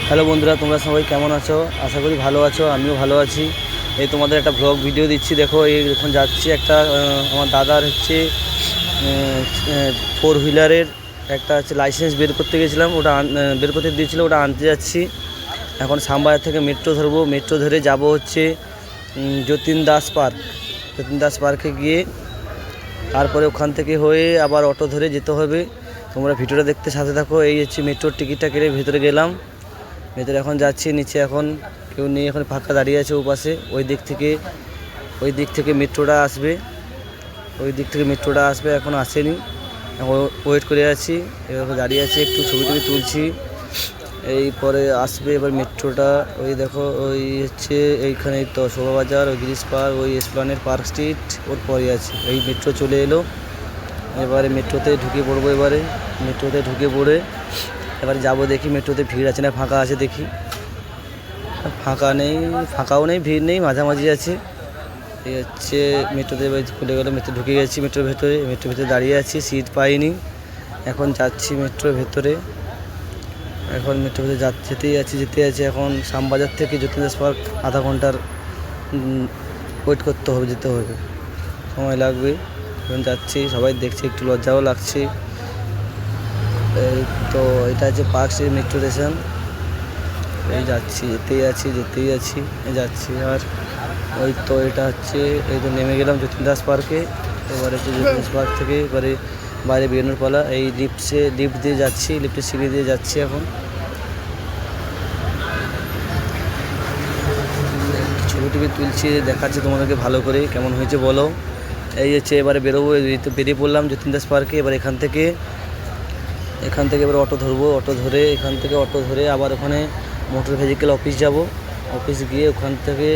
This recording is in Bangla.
হ্যালো বন্ধুরা, তোমরা সবাই কেমন আছো? আশা করি ভালো আছো, আমিও ভালো আছি। এই তোমাদের একটা ভ্লগ ভিডিও দিচ্ছি, দেখো। এই এখন যাচ্ছি একটা আমার দাদার হচ্ছে 4 হুইলারের একটা হচ্ছে লাইসেন্স বের করতে গেছিলাম, ওটা বের করতে দিয়েছিলো, ওটা আনতে যাচ্ছি। এখন শ্যামবাজার থেকে মেট্রো ধরবো, মেট্রো ধরে যাব হচ্ছে যতীন দাস পার্ক। যতীন দাস পার্কে গিয়ে তারপরে ওখান থেকে হয়ে আবার অটো ধরে যেতে হবে। তোমরা ভিডিওটা দেখতে সাথে থাকো। এই হচ্ছে মেট্রোর টিকিটটা কেটে ভেতরে গেলাম, ভেতরে এখন যাচ্ছি। নিচে এখন কেউ নেই, এখন ফাঁকা দাঁড়িয়ে আছে ওপাশে। ওই দিক থেকে মেট্রোটা আসবে, এখন আসেনি, এখন ওয়েট করে আছি। এবার দাঁড়িয়ে আছি, একটু ছবি টবি তুলছি, এই পরে আসবে এবার মেট্রোটা। ওই দেখো, ওই হচ্ছে এইখানেই তো শোভাবাজার, ওই গ্রিস পার্ক, ওই এসপ্লানেড পার্ক স্ট্রিট, ওর পরে আছে। এই মেট্রো চলে এলো, এবারে মেট্রোতে ঢুকে পড়বো। মেট্রোতে ঢুকে পড়ে এবার যাবো, দেখি মেট্রোতে ভিড় আছে না ফাঁকা আছে, দেখি। ফাঁকা নেই, ফাঁকাও নেই, ভিড় নেই, মাঝামাঝি আছে। এই হচ্ছে মেট্রোতে খুলে গেলো, মেট্রো ঢুকে গেছি। মেট্রোর ভেতরে দাঁড়িয়ে আছি, সিট পাইনি। এখন যাচ্ছি মেট্রোর ভেতরে, এখন মেট্রোর ভেতরে যেতে আছি। এখন শ্যামবাজার থেকে যতীন দাস পার্ক আধা ঘন্টার ওয়েট করতে হবে, যেতে হবে, সময় লাগবে। এখন যাচ্ছি, সবাই দেখছি, একটু লজ্জাও লাগছে। এই তো এটা হচ্ছে পার্ক স্ট্রিট মেট্রো স্টেশন। এই যাচ্ছি, যেতেই আছি যাচ্ছি। আর ওই তো এটা হচ্ছে, এই তো নেমে গেলাম যতীন দাস পার্কে। এবারে হচ্ছে যতীন দাস পার্ক থেকে এবারে বাইরে বেরোনোর পালা। এই লিফট দিয়ে যাচ্ছি, লিফটের সিঁড়ি দিয়ে যাচ্ছি। এখন ছবি টবি তুলছি, দেখাচ্ছি তোমাদেরকে ভালো করে, কেমন হয়েছে বলো। এই হচ্ছে এবারে বেরোবো, এই তো বেরিয়ে পড়লাম যতীন দাস পার্কে। এবার এখান থেকে এবার অটো ধরবো, অটো ধরে আবার ওখানে মোটর ভেহিকেল অফিস যাব। অফিস গিয়ে ওখান থেকে